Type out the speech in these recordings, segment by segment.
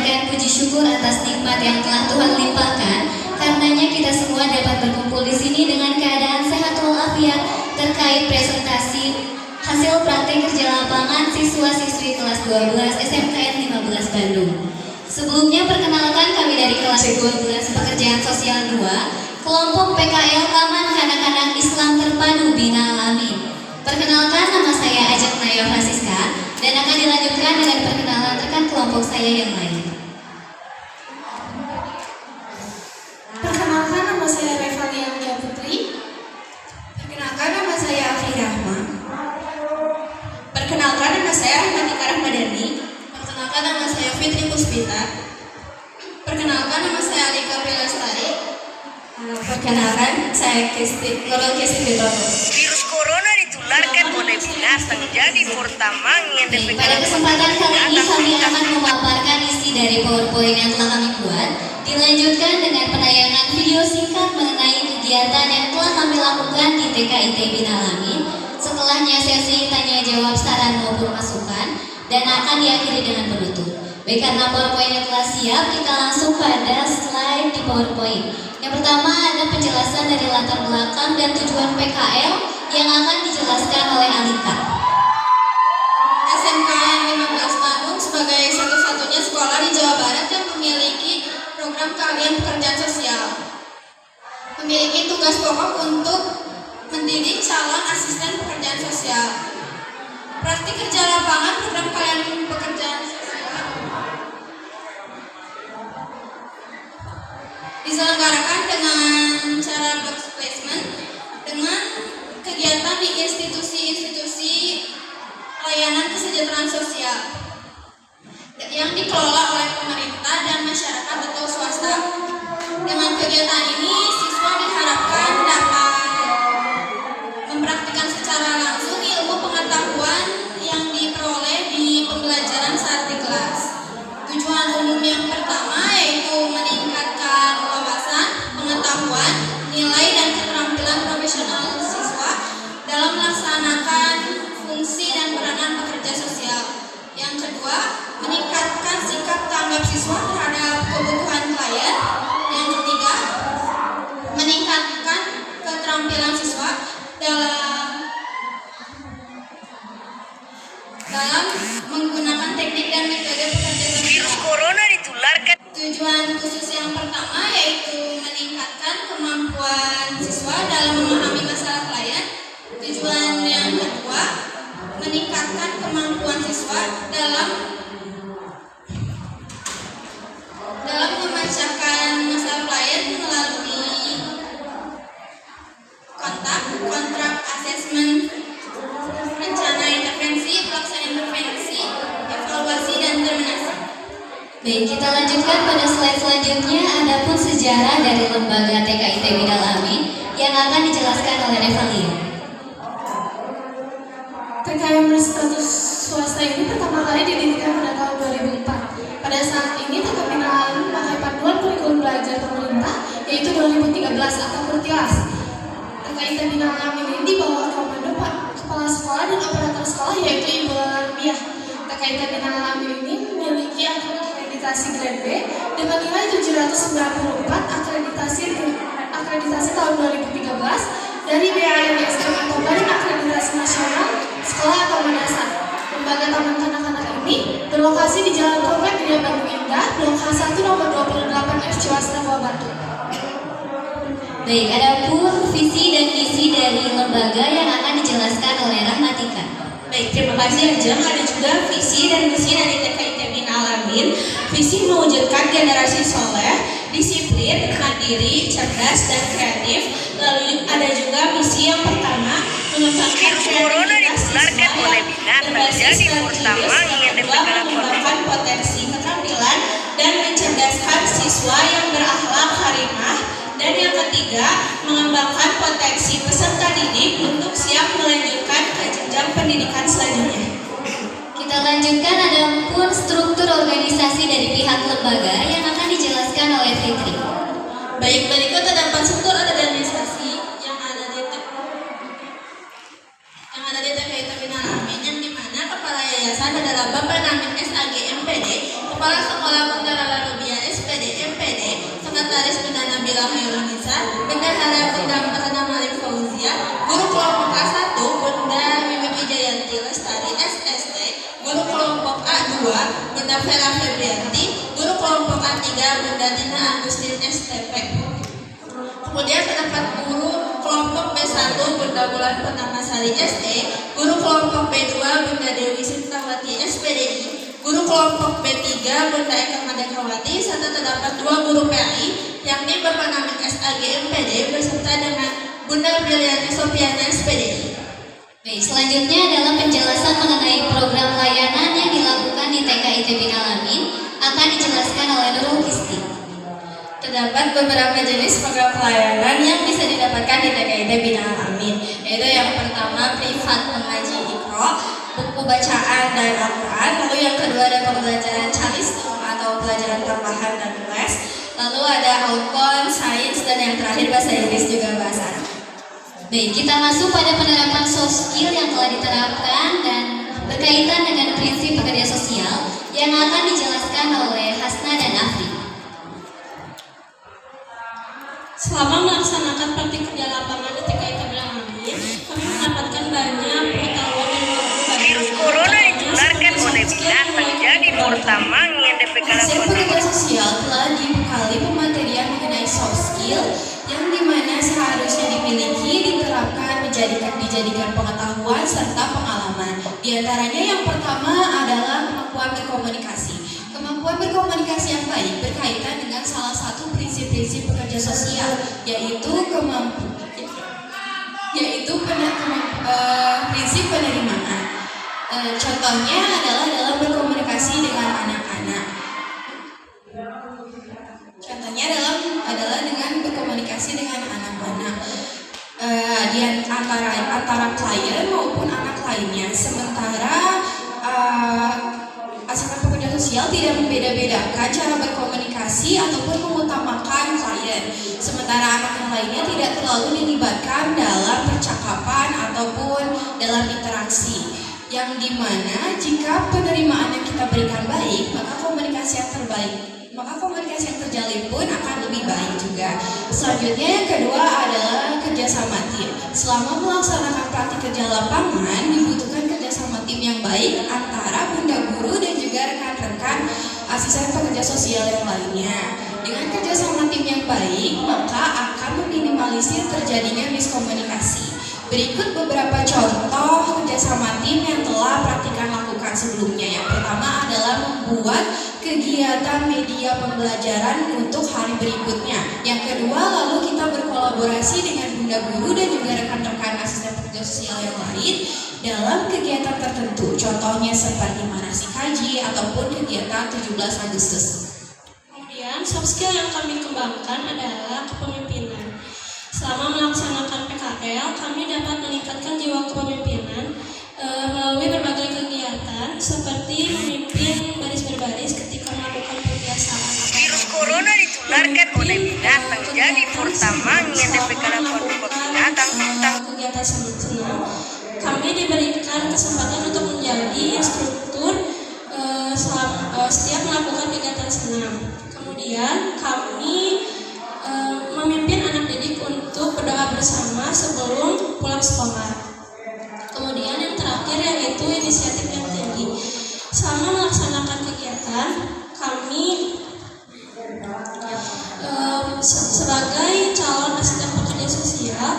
mengucapkan puji syukur atas nikmat yang telah Tuhan limpahkan. Karenanya kita semua dapat berkumpul di sini dengan keadaan sehat walafiat terkait presentasi hasil praktek kerja lapangan siswa-siswi kelas 12 SMKN 15 Bandung. Sebelumnya perkenalkan kami dari kelas 12 Pekerjaan Sosial 2, kelompok PKL Taman Kanak-Kanak Islam Terpadu Bina Alamin. Perkenalkan, nama saya Ajak Naya Francisca dan akan dilanjutkan dengan perkenalan rekan kelompok saya yang lain. Perkenalkan, nama saya Revalia Putri. Perkenalkan, nama saya Afri Rahma. Perkenalkan, nama saya Rahmatika Rahmadani. Perkenalkan, nama saya Fitri Puspita. Perkenalkan, nama saya Alika Pilastari. Perkenalkan, saya Nurul Kesti Bitoto. Virus corona ditularkan oleh binatang, jadi pertamang yang Pada kesempatan kali ini kami akan memaparkan isi dari PowerPoint yang telah kami buat. Dilanjutkan dengan penayangan video singkat mengenai kegiatan yang telah kami lakukan di TKIT Bina Alamin. Setelahnya sesi tanya jawab saran maupun masukan dan akan diakhiri dengan penutup. Baik, karena PowerPoint telah siap, kita langsung pada slide di PowerPoint. Yang pertama ada penjelasan dari latar belakang dan tujuan PKL yang akan dijelaskan oleh Alika. SMKN 15 Bandung sebagai satu-satunya sekolah di Jawa Barat yang memiliki program keahlian pekerjaan sosial, memiliki tugas pokok untuk mendidik calon asisten pekerjaan sosial. Praktik kerja lapangan program keahlian pekerjaan sosial diselenggarakan dengan cara box placement dengan kegiatan di institusi-institusi layanan kesejahteraan sosial yang dikelola oleh pemerintah dan masyarakat atau swasta. Dengan kegiatan ini, siswa diharapkan dapat mempraktikkan secara langsung ilmu pengetahuan yang diperoleh di pembelajaran saat di kelas. Tujuan umum yang pertama yaitu meningkatkan wawasan, pengetahuan, nilai, dan keterampilan profesional siswa dalam melaksanakan fungsi dan peranan pekerja sosial. Yang kedua, meningkatkan sikap tanggap siswa terhadap kebutuhan klien. Yang ketiga, meningkatkan keterampilan siswa dalam menggunakan teknik dan metode pekerja sosial. Virus corona ditularkan. Tujuan khusus yang pertama yaitu meningkatkan kemampuan siswa dalam memahami masalah klien. Tujuan yang kedua, meningkatkan kemampuan siswa dalam memecahkan masalah klien melalui kontrak asesmen, rencana intervensi, pelaksanaan intervensi, evaluasi, dan terminasi. Baik, kita lanjutkan pada slide selanjutnya. Adapun sejarah dari lembaga TKIT Bina Alamin yang akan dijelaskan oleh Revalia. TKM berstatus swasta ini pertama kali didirikan pada tahun 2004. Pada saat ini TKM Bina Alamin memakai panduan kurikulum belajar pemerintah yaitu 2013 atau Kurtilas. TKIT Bina Alamin ini di bawah komando Kepala Sekolah dan Operator Sekolah yaitu Ibu Lalamiah. TKIT Bina Alamin ini memiliki akreditasi grade B dengan nilai 794 akreditasi tahun 2013 dari BANSM atau Badan Akreditasi Nasional Sekolah atau Madrasah. Lembaga Taman Kanak-Kanak ini berlokasi di Jalan Komplek Gria Bandung Indah, Blok H1 nomor 28 F Ciwasta Bawah Batu. Baik, adapun visi dan misi dari lembaga yang akan dijelaskan oleh Rahmatika. Baik, terima kasih Ajeng. Ada juga visi dan misi dari TKIT Bina Alamin. Visi mewujudkan generasi soleh, disiplin, mandiri, cerdas, dan kreatif. Lalu ada juga misi yang pertama, mengembangkan kreativitas siswa oleh binatang, jadi pertamang yang mengembangkan potensi keterampilan dan mencerdaskan siswa yang berakhlak karimah. Dan yang ketiga, mengembangkan potensi peserta didik untuk siap melanjutkan ke jenjang pendidikan selanjutnya. Kita lanjutkan, ada pun struktur organisasi dari pihak lembaga yang akan dijelaskan oleh Fitri. Baik, berikut terdapat struktur organisasi yang ada di TKIT Bina Alamin, yang dimana kepala yayasan adalah Bapak Namin SAG MPD, Kepala Sekolah Bunda Lala Nubia SPD MPD, Sekretaris Bunda Nabila Hairunisa, Bendahara Bunda Marana Malik Fauzia, Guru Kelompok A1 Bunda Mimi Wijayanti Lestari SST, Guru Kelompok A2 Bunda Vera Febrianti, Guru Kelompok A3 Bunda Dina Agustin STP. Kemudian terdapat guru kelompok B1 Bunda Bulan Pernamasari SE, guru kelompok B2 Bunda Dewi Sintawati SPDI, guru kelompok B3 Bunda Eka Madekawati, serta terdapat 2 guru PAI, yakni Bapak Namik SAG MPD beserta dengan Bunda Brilianti Sofiana SPDI. Baik, selanjutnya adalah penjelasan mengenai program layanan yang dilakukan di TKIT Bina Alamin akan dijelaskan oleh Nurul Kisti. Terdapat beberapa jenis program pelayanan yang bisa didapatkan di TKIT Bina Alamin, yaitu yang pertama privat mengaji Iqra, buku bacaan dan Al-Quran, lalu yang kedua ada pembelajaran calistung atau pelajaran tambahan dan les, lalu ada Alkon, sains, dan yang terakhir bahasa Inggris juga bahasa Arab. Baik, kita masuk pada penerapan soft skill yang telah diterapkan dan berkaitan dengan prinsip pekerja sosial yang akan dijelaskan oleh Hasna dan Afri. Selama melaksanakan praktik kerja lapangan di TKIT Bina Alamin, kami mendapatkan banyak pengetahuan dan ilmu Virus corona ditularkan oleh binatang jadi portamang yang Hasil pekerja sosial telah dibekali pematerian mengenai soft skill yang dimana seharusnya dimiliki, diterapkan, dijadikan pengetahuan serta pengalaman. Di antaranya yang pertama adalah kemampuan berkomunikasi. Kemampuan berkomunikasi yang baik berkaitan dengan salah satu prinsip-prinsip pekerja sosial, yaitu prinsip penerimaan. Contohnya adalah dalam berkomunikasi dengan anak-anak. Adalah dengan berkomunikasi dengan anak-anak di antara klien maupun anak lainnya. Sementara asisten pekerja sosial tidak membeda-bedakan cara berkomunikasi ataupun mengutamakan klien. Sementara anak yang lainnya tidak terlalu dilibatkan dalam percakapan ataupun dalam interaksi. Yang dimana jika penerimaan yang kita berikan baik, maka komunikasi yang terjalin pun akan lebih baik juga. Selanjutnya yang kedua adalah kerjasama tim. Selama melaksanakan praktik kerja lapangan, dibutuhkan kerjasama tim yang baik antara bunda guru dan juga rekan-rekan asisten pekerja sosial yang lainnya. Dengan kerjasama tim yang baik, maka akan meminimalisir terjadinya miskomunikasi. Berikut beberapa contoh kerjasama tim yang telah praktikan lakukan sebelumnya. Yang pertama adalah membuat kegiatan media pembelajaran untuk hari berikutnya. Yang kedua, lalu kita berkolaborasi dengan bunda guru dan juga rekan-rekan asisten pekerja sosial yang lain dalam kegiatan tertentu. Contohnya seperti manasik haji ataupun kegiatan 17 Agustus. Kemudian soft skill yang kami kembangkan adalah kepemimpinan. Selama melaksanakan PKL, kami dapat meningkatkan jiwa kepemimpinan melalui berbagai kegiatan seperti memimpin baris berbaris ketika melakukan kebiasaan. Virus corona ditularkan oleh binatang jadi portamang yang dibekali binatang tentang kegiatan senam. Kami diberikan kesempatan untuk menjadi instruktur setiap melakukan kegiatan senam. Kemudian kami memimpin anak didik untuk berdoa bersama sebelum pulang sekolah. Kemudian yang terakhir yaitu inisiatif yang tinggi. Selama melaksanakan kegiatan, kami sebagai calon asisten pekerja sosial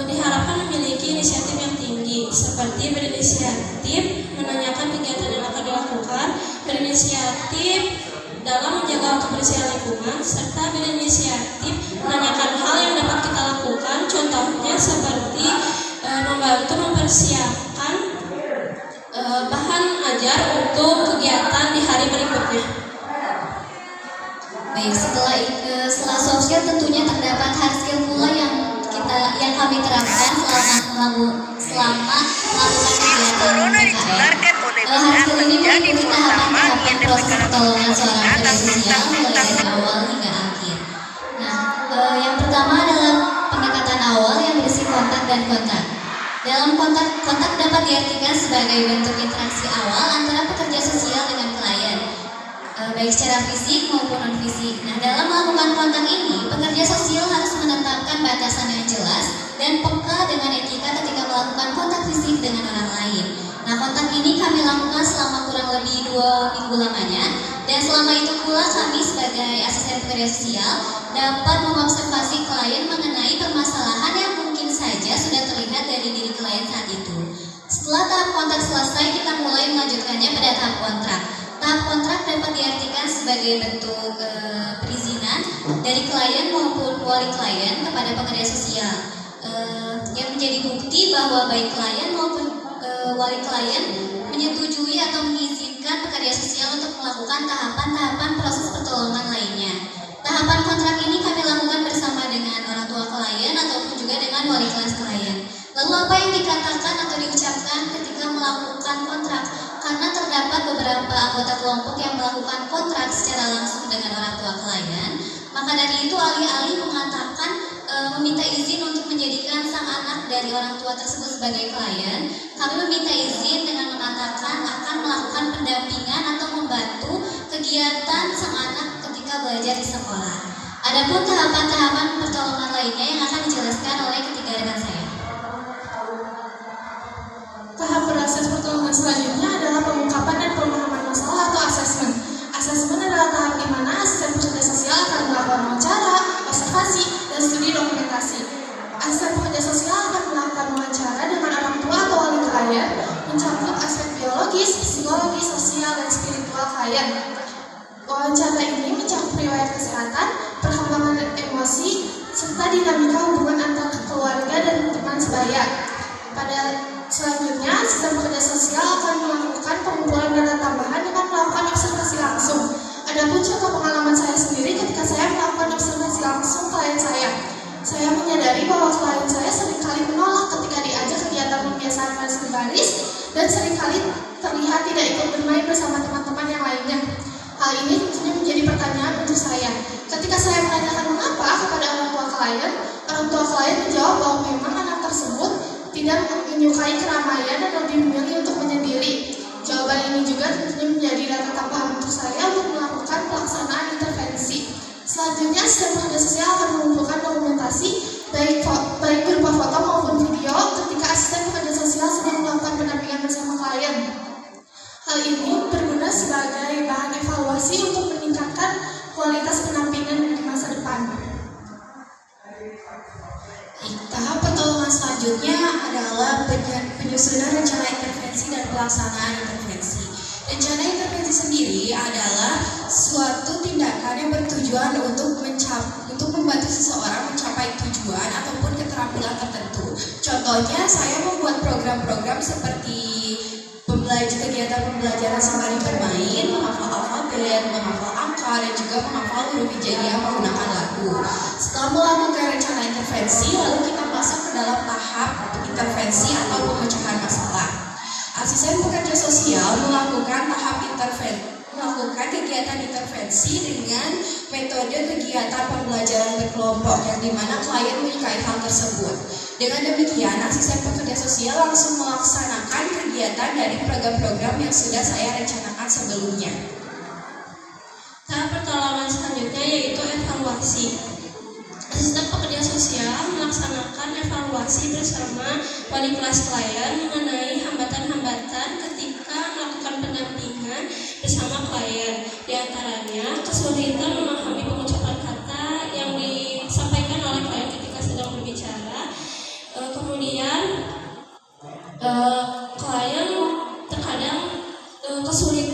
diharapkan memiliki inisiatif yang tinggi, seperti berinisiatif menanyakan kegiatan yang akan dilakukan, berinisiatif dalam menjaga kebersihan lingkungan, serta berinisiatif menanyakan hal yang dapat kita lakukan, contohnya seperti membantu mempersiapkan bahan ajar untuk kegiatan di hari berikutnya. Baik, setelah soft skill tentunya terdapat hard skill pula yang kami terapkan selama melakukan kegiatan PKL. Hard skill ini meliputi tahapan proses pertolongan seorang pekerja sosial mulai dari awal hingga akhir. Nah, yang pertama adalah pendekatan awal yang berisi kontak dan kontak. Dalam kontak dapat diartikan sebagai bentuk interaksi awal antara pekerja sosial dengan klien. baik secara fisik maupun non fisik. Nah, dalam melakukan kontak ini, pekerja sosial harus menetapkan batasan yang jelas dan peka dengan etika ketika melakukan kontak fisik dengan orang lain. Nah, kontak ini kami lakukan selama kurang lebih 2 minggu lamanya, dan selama itu pula kami sebagai asisten pekerja sosial dapat mengobservasi klien mengenai permasalahan yang mungkin saja sudah terlihat dari diri klien saat itu. Setelah tahap kontak selesai, kita mulai melanjutkannya pada tahap kontrak. Tahap kontrak dapat diartikan sebagai bentuk perizinan dari klien maupun wali klien kepada pekerja sosial, yang menjadi bukti bahwa baik klien maupun wali klien menyetujui atau mengizinkan pekerja sosial untuk melakukan tahapan-tahapan proses pertolongan lainnya. Tahapan kontrak ini kami lakukan bersama dengan orang tua klien ataupun juga dengan wali kelas klien. Lalu apa yang dikatakan atau diucapkan ketika melakukan kontrak? Karena terdapat beberapa anggota kelompok yang melakukan kontrak secara langsung dengan orang tua klien, maka dari itu alih-alih mengatakan meminta izin untuk menjadikan sang anak dari orang tua tersebut sebagai klien, kami meminta izin dengan mengatakan akan melakukan pendampingan atau membantu kegiatan sang anak ketika belajar di sekolah. Adapun tahapan-tahapan pertolongan lainnya yang akan dijelaskan oleh ketiga rekan saya. Tahap proses pertolongan selanjutnya adalah pengungkapan dan pemahaman masalah atau asesmen. Asesmen adalah tahap di mana asisten pekerja sosial akan melakukan wawancara, observasi, dan studi dokumentasi. Asisten pekerja sosial akan melakukan wawancara dengan orang tua atau wali klien, mencakup aspek biologis, psikologis, sosial, dan spiritual klien. Wawancara ini mencakup riwayat kesehatan, perkembangan emosi, serta dinamika hubungan antar keluarga dan teman sebaya. Pada selanjutnya, asisten pekerja sosial akan melakukan pengumpulan data tambahan dengan melakukan observasi langsung. Adapun contoh pengalaman saya sendiri ketika saya melakukan observasi langsung klien saya. Saya menyadari bahwa klien saya seringkali menolak ketika diajak kegiatan pembiasaan baris dan seringkali terlihat tidak ikut bermain bersama teman-teman yang lainnya. Hal ini tentunya menjadi pertanyaan untuk saya. Ketika saya menanyakan mengapa kepada orang tua klien menjawab bahwa memang anak tersebut tidak menyukai keramaian dan lebih memilih untuk menyendiri. Jawaban ini juga tentunya menjadi data tambahan untuk saya untuk melakukan pelaksanaan intervensi. Selanjutnya, asisten pekerja sosial akan mengumpulkan dokumentasi baik berupa foto maupun video ketika asisten pekerja sosial sedang melakukan pendampingan bersama klien. Hal ini berguna sebagai bahan evaluasi untuk meningkatkan kualitas pendampingan di masa depan. Tahap pertolongan selanjutnya adalah penyusunan rencana intervensi dan pelaksanaan intervensi. Rencana intervensi sendiri adalah suatu tindakan yang bertujuan untuk membantu seseorang mencapai tujuan ataupun keterampilan tertentu. Contohnya, saya membuat program-program seperti kegiatan pembelajaran sembari bermain, menghafal alfabet, menghafal angka, dan juga menghafal huruf hijaiyah menggunakan lagu. Setelah melakukan rencana intervensi, lalu kita masuk ke dalam tahap intervensi atau pemecahan masalah. Asisten pekerja sosial melakukan kegiatan intervensi dengan metode kegiatan pembelajaran berkelompok yang dimana klien menyukai hal tersebut. Dengan demikian, asisten pekerja sosial langsung melaksanakan kegiatan dari program-program yang sudah saya rencanakan sebelumnya. Tahap pertolongan selanjutnya yaitu evaluasi. Asisten pekerja sosial melaksanakan evaluasi bersama wali kelas klien mengenai hambatan-hambatan ketika melakukan pendampingan bersama klien. Di antaranya, kesulitan memahami pengucapan kata yang disampaikan oleh klien ketika sedang berbicara. Kemudian, klien terkadang kesulitan